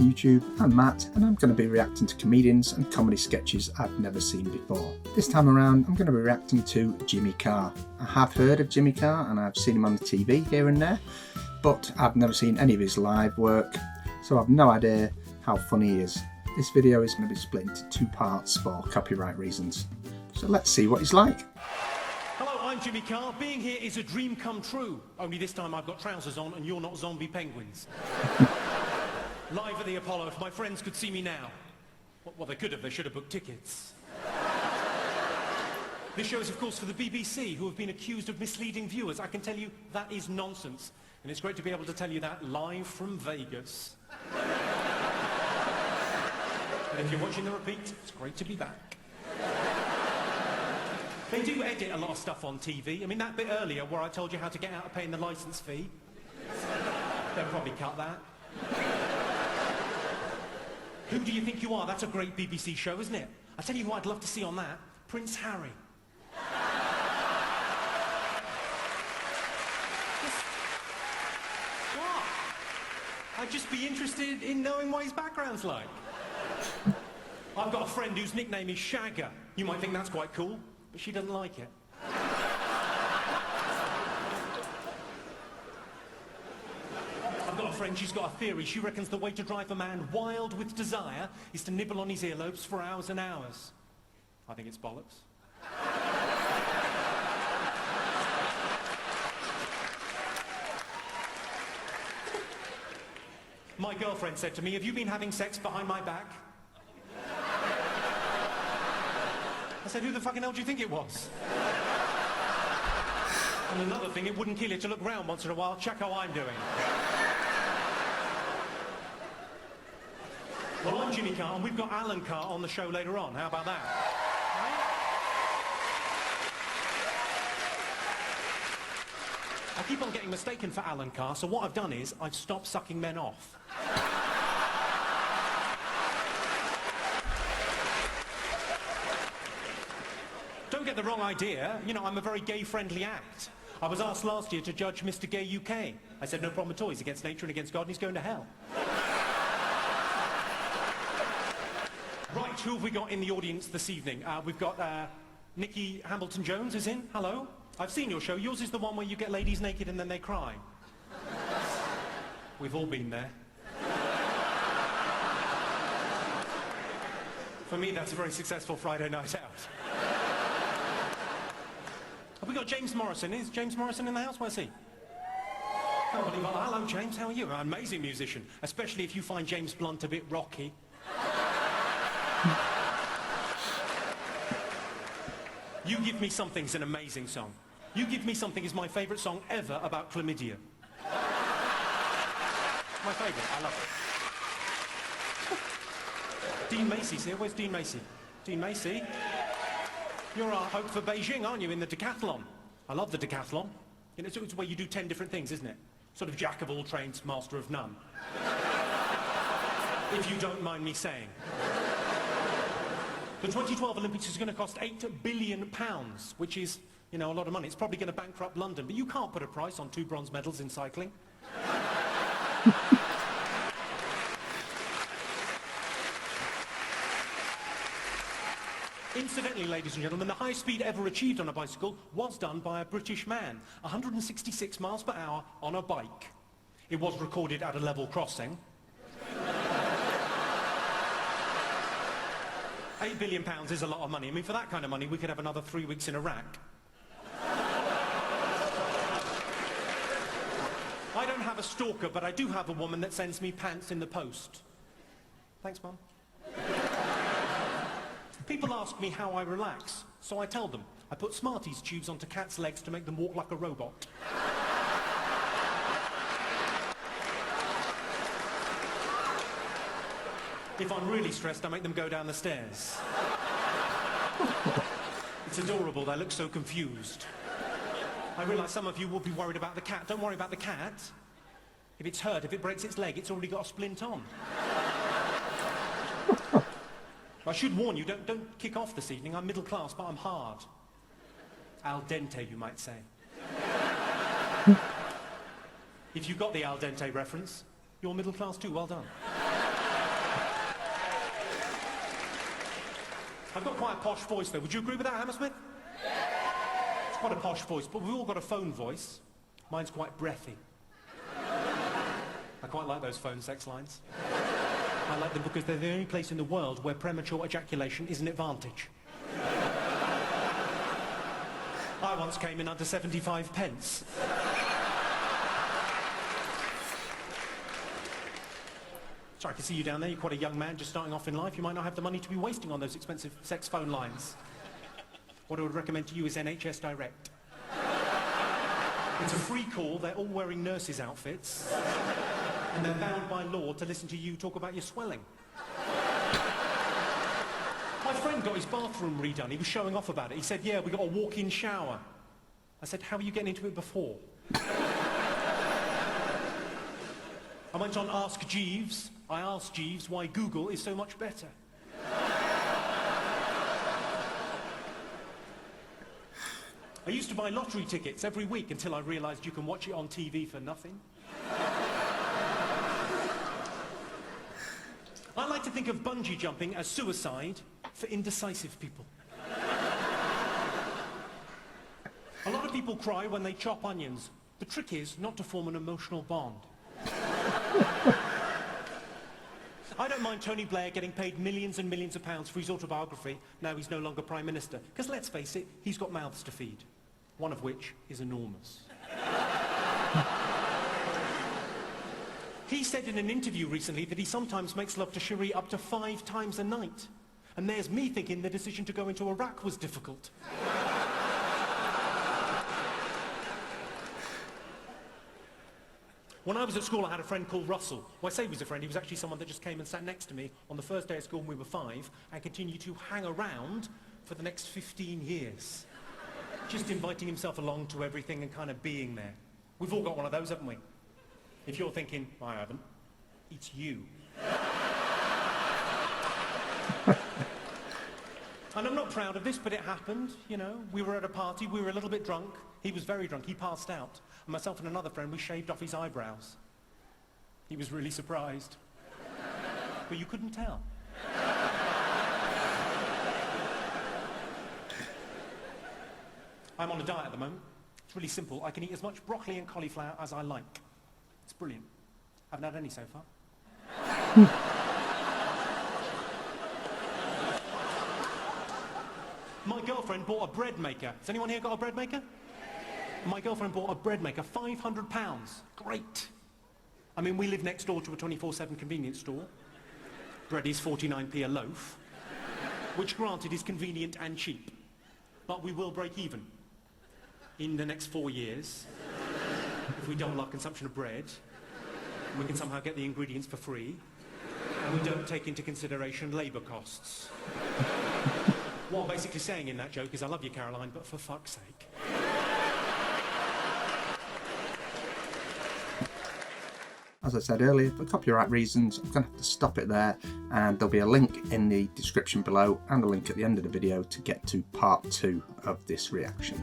YouTube, I'm Matt, and I'm going to be reacting to comedians and comedy sketches I've never seen before. This time around, I'm going to be reacting to Jimmy Carr. I have heard of Jimmy Carr and I've seen him on the TV here and there, but I've never seen any of his live work, so I've no idea how funny he is. This video is going to be split into two parts for copyright reasons, so let's see what he's like. Hello, I'm Jimmy Carr. Being here is a dream come true. Only this time I've got trousers on and you're not zombie penguins. Live at the Apollo, if my friends could see me now. Well, they could have. They should have booked tickets. This show is, of course, for the BBC, who have been accused of misleading viewers. I can tell you that is nonsense. And it's great to be able to tell you that live from Vegas. And if you're watching the repeat, it's great to be back. They do edit a lot of stuff on TV. I mean, that bit earlier where I told you how to get out of paying the licence fee, they'll probably cut that. Who do you think you are? That's a great BBC show, isn't it? I tell you who I'd love to see on that. Prince Harry. What? I'd just be interested in knowing what his background's like. I've got a friend whose nickname is Shagger. You might think that's quite cool, but she doesn't like it. I've got a friend, she's got a theory. She reckons the way to drive a man wild with desire is to nibble on his earlobes for hours and hours. I think it's bollocks. My girlfriend said to me, "Have you been having sex behind my back?" I said, "Who the fucking hell do you think it was?" And another thing, it wouldn't kill you to look round once in a while. Check how I'm doing. Well, I'm Jimmy Carr, and we've got Alan Carr on the show later on. How about that? Right? I keep on getting mistaken for Alan Carr, so what I've done is I've stopped sucking men off. Don't get the wrong idea. You know, I'm a very gay-friendly act. I was asked last year to judge Mr. Gay UK. I said, no problem at all. He's against nature and against God, and he's going to hell. Right, who have we got in the audience this evening? We've got Nikki Hamilton-Jones is in. Hello. I've seen your show. Yours is the one where you get ladies naked and then they cry. We've all been there. For me, that's a very successful Friday night out. Have we got James Morrison? Is James Morrison in the house? Where's he? Can't believe it. Hello, James. How are you? An amazing musician, especially if you find James Blunt a bit rocky. You Give Me Something is an amazing song. You Give Me Something is my favourite song ever about chlamydia. My favourite. I love it. Dean Macy's here. Where's Dean Macy? Dean Macy? You're our hope for Beijing, aren't you, in the decathlon? I love the decathlon. You know, it's where you do 10 different things, isn't it? Sort of jack of all trades, master of none. If you don't mind me saying. The 2012 Olympics is going to cost £8 billion, which is, you know, a lot of money. It's probably going to bankrupt London, but you can't put a price on 2 bronze medals in cycling. Incidentally, ladies and gentlemen, the highest speed ever achieved on a bicycle was done by a British man, 166 miles per hour on a bike. It was recorded at a level crossing. £8 billion is a lot of money. I mean, for that kind of money, we could have another 3 weeks in Iraq. I don't have a stalker, but I do have a woman that sends me pants in the post. Thanks, Mum. People ask me how I relax, so I tell them. I put Smarties tubes onto cats' legs to make them walk like a robot. If I'm really stressed, I make them go down the stairs. It's adorable, they look so confused. I realise some of you will be worried about the cat. Don't worry about the cat. If it's hurt, if it breaks its leg, it's already got a splint on. I should warn you, don't kick off this evening. I'm middle class, but I'm hard. Al dente, you might say. If you got the al dente reference, you're middle class too. Well done. I've got quite a posh voice, though. Would you agree with that, Hammersmith? It's quite a posh voice, but we've all got a phone voice. Mine's quite breathy. I quite like those phone sex lines. I like them because they're the only place in the world where premature ejaculation is an advantage. I once came in under 75 pence. Sorry, I can see you down there. You're quite a young man just starting off in life. You might not have the money to be wasting on those expensive sex phone lines. What I would recommend to you is NHS Direct. It's a free call. They're all wearing nurses' outfits. And they're bound by law to listen to you talk about your swelling. My friend got his bathroom redone. He was showing off about it. He said, yeah, we got a walk-in shower. I said, how were you getting into it before? I went on Ask Jeeves. I asked Jeeves why Google is so much better. I used to buy lottery tickets every week until I realised you can watch it on TV for nothing. I like to think of bungee jumping as suicide for indecisive people. A lot of people cry when they chop onions. The trick is not to form an emotional bond. I don't mind Tony Blair getting paid millions and millions of pounds for his autobiography now he's no longer Prime Minister. Because let's face it, he's got mouths to feed. One of which is enormous. He said in an interview recently that he sometimes makes love to Cherie up to 5 times a night. And there's me thinking the decision to go into Iraq was difficult. When I was at school, I had a friend called Russell. Well, I say he was a friend, he was actually someone that just came and sat next to me on the first day of school when we were 5 and continued to hang around for the next 15 years. Just inviting himself along to everything and kind of being there. We've all got one of those, haven't we? If you're thinking, I haven't, it's you. And I'm not proud of this, but it happened, you know. We were at a party, we were a little bit drunk. He was very drunk, he passed out. And myself and another friend, we shaved off his eyebrows. He was really surprised. But you couldn't tell. I'm on a diet at the moment. It's really simple. I can eat as much broccoli and cauliflower as I like. It's brilliant. Haven't had any so far. My girlfriend bought a bread maker. Has anyone here got a bread maker? My girlfriend bought a bread maker, £500. Great. I mean, we live next door to a 24/7 convenience store. Bread is 49p a loaf, which granted is convenient and cheap. But we will break even in the next 4 years if we double our consumption of bread. We can somehow get the ingredients for free, and we don't take into consideration labour costs. What I'm basically saying in that joke is, I love you, Caroline, but for fuck's sake. As I said earlier, for copyright reasons, I'm going to have to stop it there, and there'll be a link in the description below and a link at the end of the video to get to part 2 of this reaction.